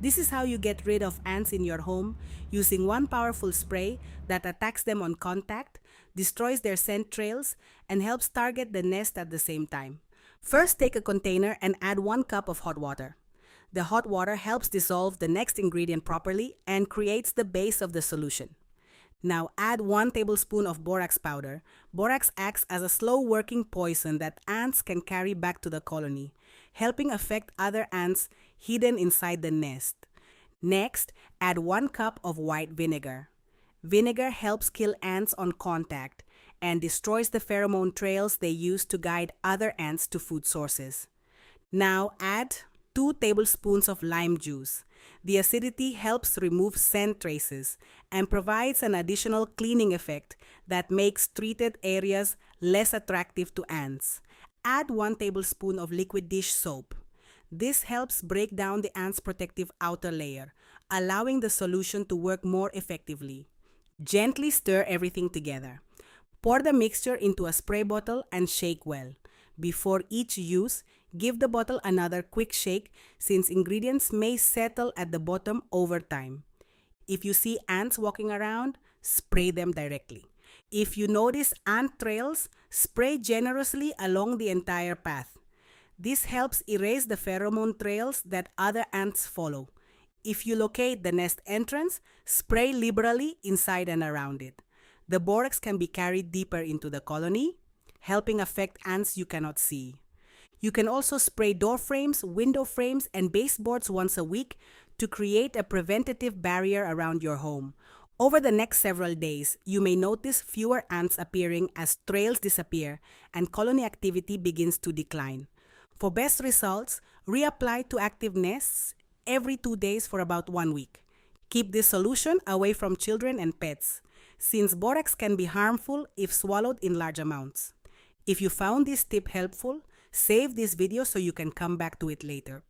This is how you get rid of ants in your home using one powerful spray that attacks them on contact, destroys their scent trails, and helps target the nest at the same time. First, take a container and add 1 cup of hot water. The hot water helps dissolve the next ingredient properly and creates the base of the solution. Now add 1 tablespoon of borax powder. Borax acts as a slow-working poison that ants can carry back to the colony, helping affect other ants hidden inside the nest. Next, add 1 cup of white vinegar. Vinegar helps kill ants on contact and destroys the pheromone trails they use to guide other ants to food sources. Now add 2 tablespoons of lime juice. The acidity helps remove scent traces and provides an additional cleaning effect that makes treated areas less attractive to ants. Add 1 tablespoon of liquid dish soap. This helps break down the ant's protective outer layer, allowing the solution to work more effectively. Gently stir everything together. Pour the mixture into a spray bottle and shake well. Before each use, give the bottle another quick shake since ingredients may settle at the bottom over time. If you see ants walking around, spray them directly. If you notice ant trails, spray generously along the entire path. This helps erase the pheromone trails that other ants follow. If you locate the nest entrance, spray liberally inside and around it. The borax can be carried deeper into the colony, helping affect ants you cannot see. You can also spray door frames, window frames, and baseboards once a week to create a preventative barrier around your home. Over the next several days, you may notice fewer ants appearing as trails disappear and colony activity begins to decline. For best results, reapply to active nests every 2 days for about 1 week. Keep this solution away from children and pets, since borax can be harmful if swallowed in large amounts. If you found this tip helpful, save this video so you can come back to it later.